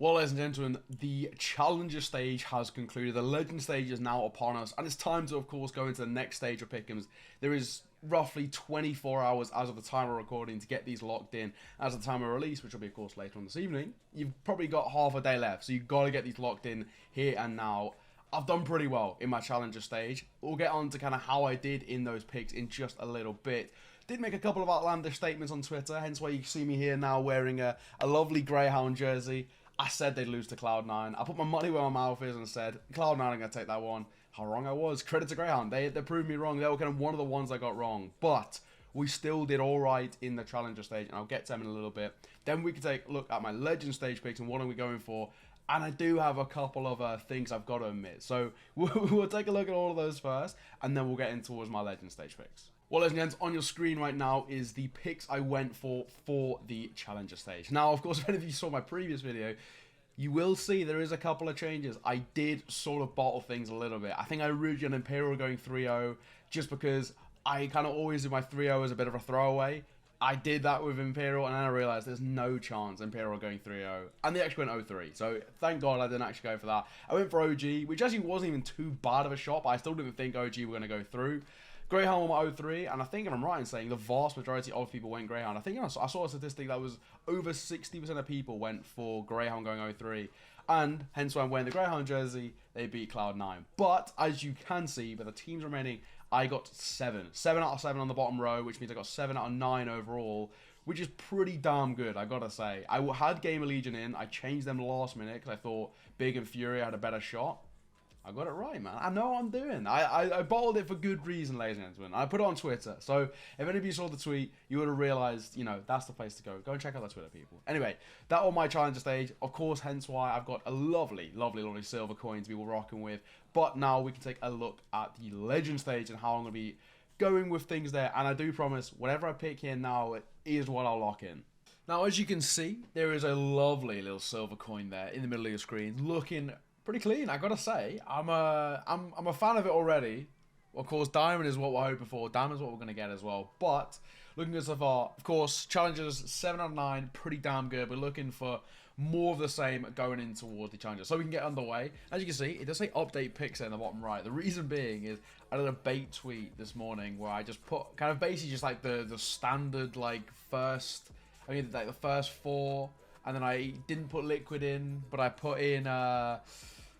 Well, ladies and gentlemen, the Challenger stage has concluded. The Legend stage is now upon us, and it's time to, of course, go into the next stage of Pickems. There is roughly 24 hours as of the time of recording to get these locked in. As of the time of release, which will be, of course, later on this evening, you've probably got half a day left, so you've got to get these locked in here and now. I've done pretty well in my Challenger stage. We'll get on to kind of how I did in those picks in just a little bit. Did make a couple of outlandish statements on Twitter, hence why you see me here now wearing a lovely Greyhound jersey. I said they'd lose to Cloud9. I put my money where my mouth is and said, Cloud9 are going to take that one. How wrong I was. Credit to Greyhound. They proved me wrong. They were kind of one of the ones I got wrong. But we still did all right in the Challenger stage, and I'll get to them in a little bit. Then we can take a look at my Legend stage picks and what are we going for. And I do have a couple of things I've got to admit. So we'll take a look at all of those first, and then we'll get into towards my Legend stage picks. Well, ladies and gents, on your screen right now is the picks I went for the Challenger stage. Now, of course, if any of you saw my previous video, you will see there is a couple of changes. I did sort of bottle things a little bit. I think I originally had Imperial going 3-0 just because I kind of always do my 3-0 as a bit of a throwaway. I did that with Imperial, and then I realized there's no chance Imperial going 3-0. And they actually went 0-3. So thank God I didn't actually go for that. I went for OG, which actually wasn't even too bad of a shot, but I still didn't think OG were going to go through. Greyhound went 0-3, and I think if I'm right in saying the vast majority of people went Greyhound. I think I saw a statistic that was over 60% of people went for Greyhound going 0-3. And hence why I'm wearing the Greyhound jersey, they beat Cloud9. But as you can see, with the teams remaining, I got 7. 7 out of 7 on the bottom row, which means I got 7 out of 9 overall, which is pretty damn good, I gotta say. I had Gamer Legion in, I changed them last minute because I thought Big and Fury had a better shot. I got it right, man. I know what I'm doing. I bottled it for good reason, ladies and gentlemen. I put it on Twitter. So if any of you saw the tweet, you would have realized, you know, that's the place to go. Go and check out the Twitter, people. Anyway, that on my Challenger stage. Of course, hence why I've got a lovely, lovely, lovely silver coin to be rocking with. But now we can take a look at the Legend stage and how I'm going to be going with things there. And I do promise, whatever I pick here now is what I'll lock in. Now, as you can see, there is a lovely little silver coin there in the middle of your screen, looking pretty clean, I gotta say. I'm a fan of it already. Of course, Diamond is what we're hoping for. Diamond is what we're gonna get as well. But looking good so far. Of course, Challengers 7 out of 9, pretty damn good. We're looking for more of the same going in towards the Challenger, so we can get underway. As you can see, it does say update picks in the bottom right. The reason being is I did a bait tweet this morning where I just put kind of basically just like the standard like first, I mean like the first 4, and then I didn't put Liquid in, but I put in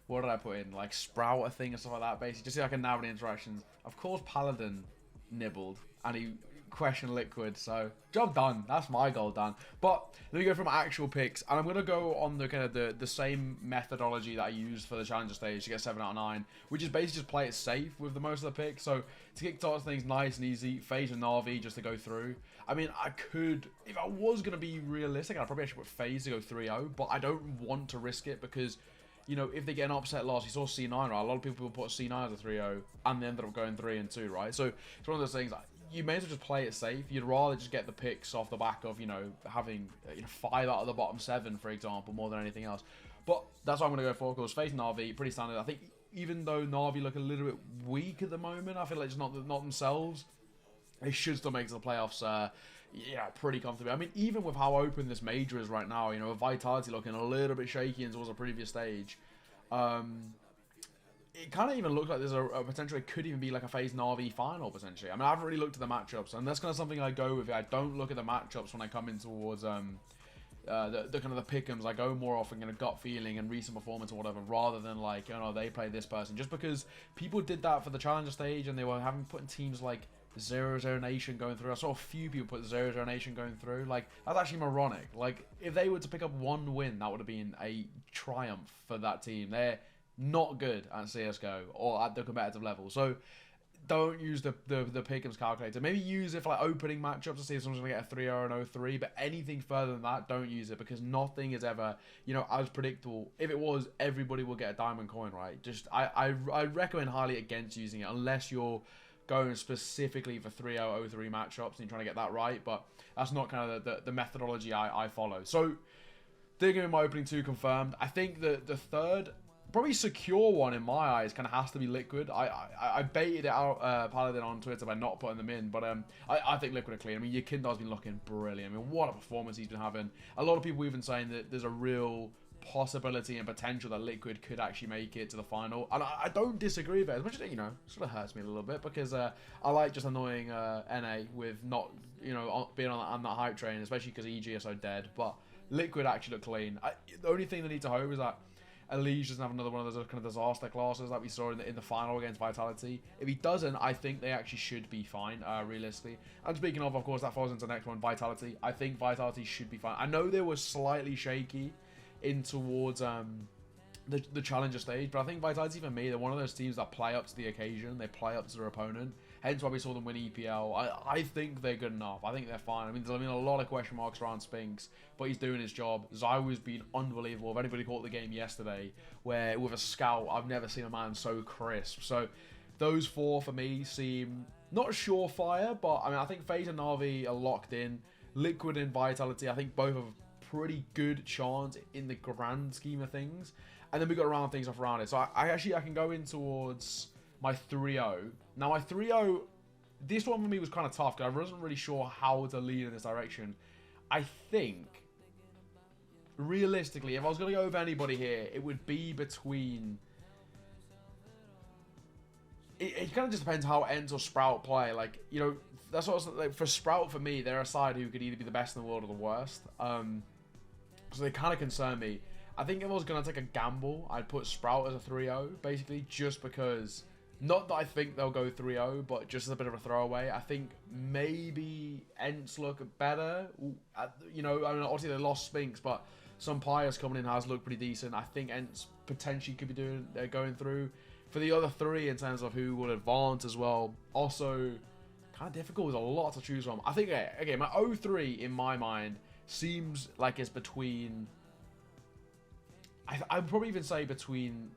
what did I put in? Like Sprout, I think, or stuff like that, basically. Just so I can narrow the interactions. Of course, Paladin nibbled, and he questioned Liquid, so job done. That's my goal done. But let me go from actual picks, and I'm going to go on the kind of the same methodology that I used for the Challenger stage to get 7 out of 9, which is basically just play it safe with the most of the picks. So to kick starts things nice and easy, FaZe and Na'Vi just to go through. I mean, I could, if I was going to be realistic, I'd probably actually put FaZe to go 3-0, but I don't want to risk it because, you know, if they get an upset loss, you saw C9, right? A lot of people put C9 as a 3-0 and they ended up going 3-2, right? So it's one of those things, you may as well just play it safe. You'd rather just get the picks off the back of, you know, having 5 out of the bottom 7, for example, more than anything else. But that's what I'm going to go for, because FaZe Na'Vi, pretty standard. I think even though Na'Vi look a little bit weak at the moment, I feel like it's not themselves. They should still make it to the playoffs, yeah, pretty comfortably. I mean, even with how open this major is right now, you know, with Vitality looking a little bit shaky towards a previous stage, it kind of even looks like there's a potential it could even be like a FaZe Na'Vi final, potentially. I mean, I haven't really looked at the matchups, and that's kind of something I go with. I don't look at the matchups when I come in towards the kind of the Pickems. I go more often in a gut feeling and recent performance or whatever, rather than like, you know, they play this person. Just because people did that for the Challenger stage, and they were putting teams like 0-0 Nation going through. I saw a few people put 0-0 Nation going through. Like, that's actually moronic. Like, if they were to pick up 1 win, that would have been a triumph for that team. They're not good at CSGO or at the competitive level. So don't use the Pickems calculator. Maybe use it for like opening matchups to see if someone's going to get a 3-0 and 0-3, but anything further than that, don't use it, because nothing is ever, you know, as predictable. If it was, everybody will get a diamond coin, right? Just, I recommend highly against using it unless you're going specifically for 3-0, 0-3 matchups and you're trying to get that right, but that's not kind of the methodology I follow. So, digging in my opening 2 confirmed. I think the third, probably secure one in my eyes, kind of has to be Liquid. I baited it out, Paladin on Twitter by not putting them in, but I think Liquid are clean. I mean, Yakindar's been looking brilliant. I mean, what a performance he's been having. A lot of people even saying that there's a real possibility and potential that Liquid could actually make it to the final. And I don't disagree with it, as much as it, sort of hurts me a little bit, because I like just annoying NA with not, being on that hype train, especially because EG are so dead. But Liquid actually look clean. The only thing they need to hope is that Elige doesn't have another one of those kind of disaster classes like we saw in the final against Vitality. If he doesn't, I think they actually should be fine, realistically. And speaking of course, that falls into the next one, Vitality. I think Vitality should be fine. I know they were slightly shaky in towards the challenger stage, but I think Vitality, for me, they're one of those teams that play up to the occasion. They play up to their opponent. Hence why we saw them win EPL. I think they're good enough. I think they're fine. I mean, there's a lot of question marks around Spinks, but he's doing his job. Zywa's been unbelievable. If anybody caught the game yesterday, where with a scout, I've never seen a man so crisp. So those four, for me, seem not surefire, but I mean, I think FaZe and Na'Vi are locked in. Liquid and Vitality, I think both have a pretty good chance in the grand scheme of things. And then we got to round things off around it. So I can go in towards my 3-0. Now, my 3-0, this one for me was kind of tough because I wasn't really sure how to lead in this direction. I think, realistically, if I was going to go with anybody here, it would be between... It kind of just depends how Ents or Sprout play. Like, that's what like, for Sprout, for me, they're a side who could either be the best in the world or the worst. So they kind of concern me. I think if I was going to take a gamble, I'd put Sprout as a 3-0, basically, just because... Not that I think they'll go 3-0, but just as a bit of a throwaway. I think maybe Ents look better. I mean, obviously they lost Spinks, but some Pius coming in has looked pretty decent. I think Ents potentially could be going through. For the other three, in terms of who will advance as well, also kind of difficult. There's a lot to choose from. I think, okay, my 0-3 in my mind seems like it's between... I'd probably even say between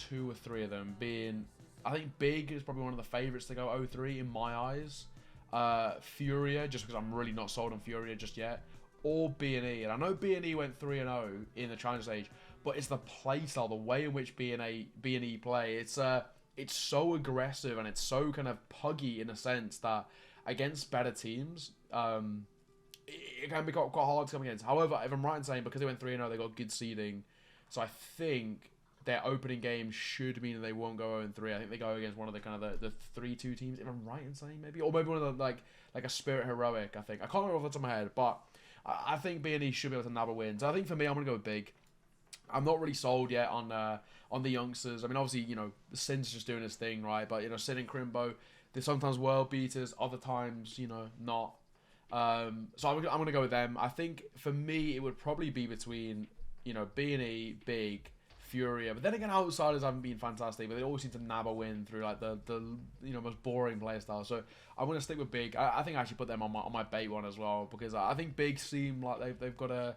2 or 3 of them being... I think Big is probably one of the favourites to go 0-3 in my eyes. Furia, just because I'm really not sold on Furia just yet. Or B&E. And I know B&E went 3-0 in the Challenger stage, but it's the playstyle, the way in which B&E play. It's so aggressive and it's so kind of puggy in a sense that against better teams, it can be quite hard to come against. However, if I'm right in saying, because they went 3-0, they got good seeding. So I think their opening game should mean that they won't go 0-3. I think they go against one of the kind of the 3-2 teams, if I'm right in saying, maybe, or maybe one of the like a Spirit Heroic. I think I can't remember off the top of my head, but I think B&E should be able to nab a win. So I think for me, I'm gonna go with Big. I'm not really sold yet on the youngsters. I mean, obviously, Sin's just doing his thing, right? But Sin and Crimbo, they're sometimes world beaters, other times, not. So I'm gonna go with them. I think for me, it would probably be between B&E, Big, Furia, but then again, outsiders haven't been fantastic, but they always seem to nab a win through like the most boring playstyle. So I'm gonna stick with Big. I think I actually put them on my bait one as well, because I think Big seem like they don't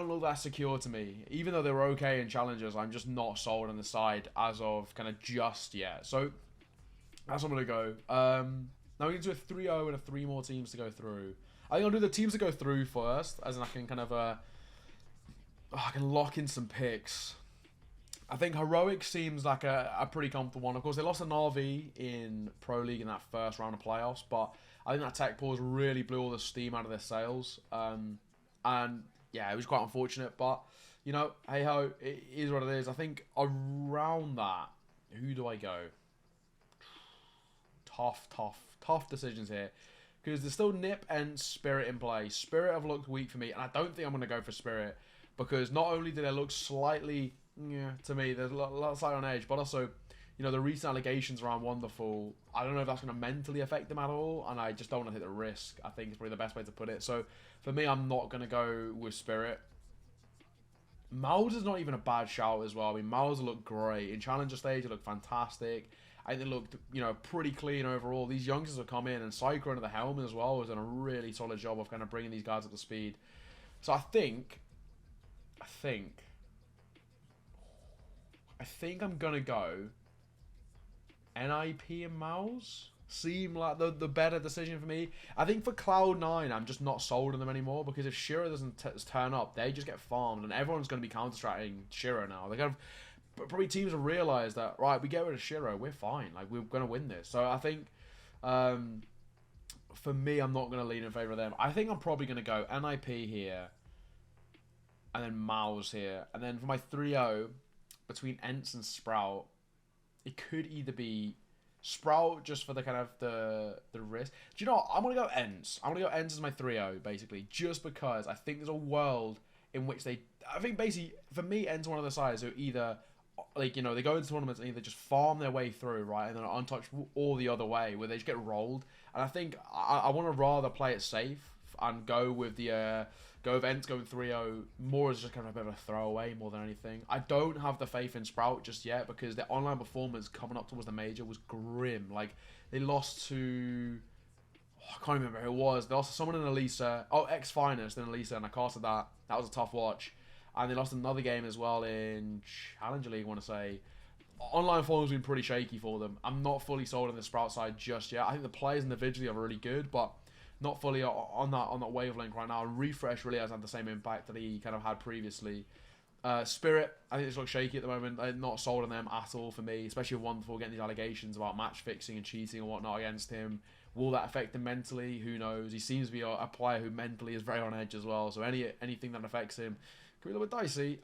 look that secure to me. Even though they were okay in challenges, I'm just not sold on the side as of kind of just yet. So that's what I'm gonna go. Now we get to a 3-0 and a 3 more teams to go through. I think I'll do the teams to go through first, as in I can kind of I can lock in some picks. I think Heroic seems like a pretty comfortable one. Of course, they lost an RV in Pro League in that first round of playoffs, but I think that tech pause really blew all the steam out of their sails. And yeah, it was quite unfortunate, but hey ho, it is what it is. I think around that, who do I go? Tough decisions here. Because there's still Nip and Spirit in play. Spirit have looked weak for me, and I don't think I'm going to go for Spirit. Because not only did they look slightly, to me, there's a lot slightly on edge, but also, the recent allegations around Wonderful, I don't know if that's going to mentally affect them at all, and I just don't want to take the risk. I think it's probably the best way to put it. So, for me, I'm not going to go with Spirit. Mouse is not even a bad shout as well. I mean, Mouse looked great. In Challenger stage, it looked fantastic. I think they looked, pretty clean overall. These youngsters have come in, and Psycho under the helmet as well has done a really solid job of kind of bringing these guys up to speed. So I think I'm gonna go NIP and Mouse. Seem like the better decision for me. I think for Cloud9, I'm just not sold on them anymore, because if Shiro doesn't turn up, they just get farmed, and everyone's going to be counter-strateging Shiro now. They kind of probably teams have realised that, right, we get rid of Shiro, we're fine. Like, we're going to win this. So I think, for me, I'm not going to lean in favour of them. I think I'm probably going to go NIP here, and then Mouse here. And then for my 3-0, between Ents and Sprout, it could either be Sprout just for the kind of the risk. Do you know what? I'm going to go Ents. I'm going to go Ents as my 3-0, basically, just because I think there's a world in which they... I think, basically, for me, Ents are one of the sides who either... Like, you know, they go into tournaments and either just farm their way through, right, and then are untouchable, or the other way, where they just get rolled. And I think I want to rather play it safe and go with the go with Ents going 3-0 more as just kind of a bit of a throwaway more than anything. I don't have the faith in Sprout just yet because their online performance coming up towards the major was grim. Like, they lost to... I can't remember who it was. They lost to someone in Elisa. Oh, X-Finest in Elisa, and I casted that. That was a tough watch. And they lost another game as well in Challenger League, I want to say. Online form has been pretty shaky for them. I'm not fully sold on the Sprout side just yet. I think the players individually are really good, but not fully on that wavelength right now. Refresh really hasn't had the same impact that he kind of had previously. Spirit, I think it's looks shaky at the moment. I'm not sold on them at all for me, especially one before getting these allegations about match fixing and cheating and whatnot against him. Will that affect him mentally? Who knows? He seems to be a player who mentally is very on edge as well. So anything that affects him could be a little bit dicey.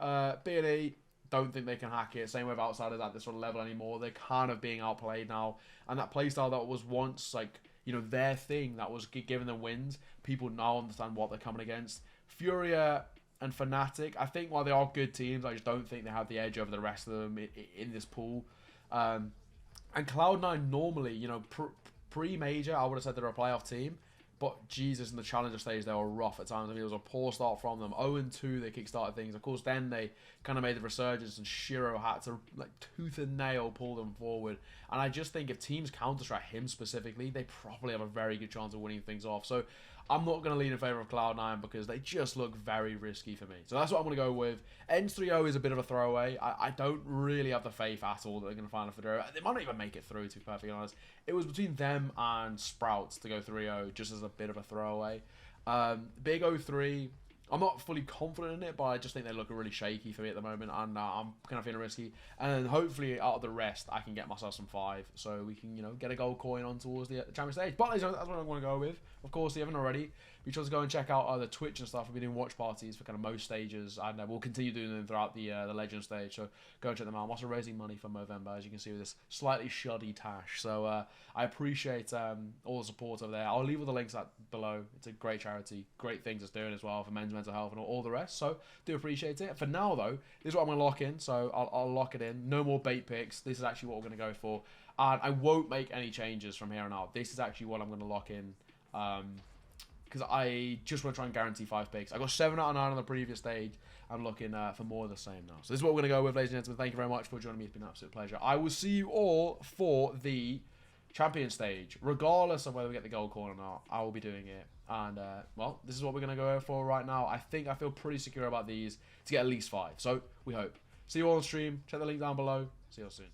B&E, don't think they can hack it. Same with Outsiders at this sort of level anymore. They're kind of being outplayed now. And that playstyle that was once, like, you know, their thing that was giving them wins, people now understand what they're coming against. Furia and Fnatic, I think while they are good teams, I just don't think they have the edge over the rest of them in this pool. And Cloud9 normally, you know, pre-major, I would have said they're a playoff team. But Jesus, in the challenger stage, they were rough at times. I mean, it was a poor start from them. 0-2, they kickstarted things. Of course, then they kind of made the resurgence, and Shiro had to, like, tooth and nail pull them forward. And I just think if teams counter-strike him specifically, they probably have a very good chance of winning things off. So I'm not going to lean in favour of Cloud9 because they just look very risky for me. So that's what I'm going to go with. Ents 3-0 is a bit of a throwaway. I don't really have the faith at all that they're going to find a Fedora. They might not even make it through, to be perfectly honest. It was between them and Sprouts to go 3-0 just as a bit of a throwaway. Big 0-3. I'm not fully confident in it, but I just think they look really shaky for me at the moment, and I'm kind of feeling risky. And hopefully, out of the rest, I can get myself some 5, so we can, you know, get a gold coin on towards the champion stage. But that's what I'm going to go with. Of course, if you haven't already, be sure to go and check out the Twitch and stuff. We've been doing watch parties for kind of most stages, and we'll continue doing them throughout the Legend stage. So go and check them out. I'm also raising money for Movember, as you can see with this slightly shoddy Tash. So I appreciate all the support over there. I'll leave all the links below. It's a great charity, great things it's doing as well for men's mental health and all the rest. So do appreciate it. For now though, this is what I'm going to lock in. So I'll lock it in. No more bait picks. This is actually what we're going to go for, and I won't make any changes from here on out. This is actually what I'm going to lock in. Because I just want to try and guarantee 5 picks. I got 7 out of 9 on the previous stage. I'm looking for more of the same now. So this is what we're going to go with, ladies and gentlemen. Thank you very much for joining me. It's been an absolute pleasure. I will see you all for the champion stage. Regardless of whether we get the gold coin or not, I will be doing it. And, well, this is what we're going to go for right now. I feel pretty secure about these to get at least 5. So we hope. See you all on stream. Check the link down below. See you all soon.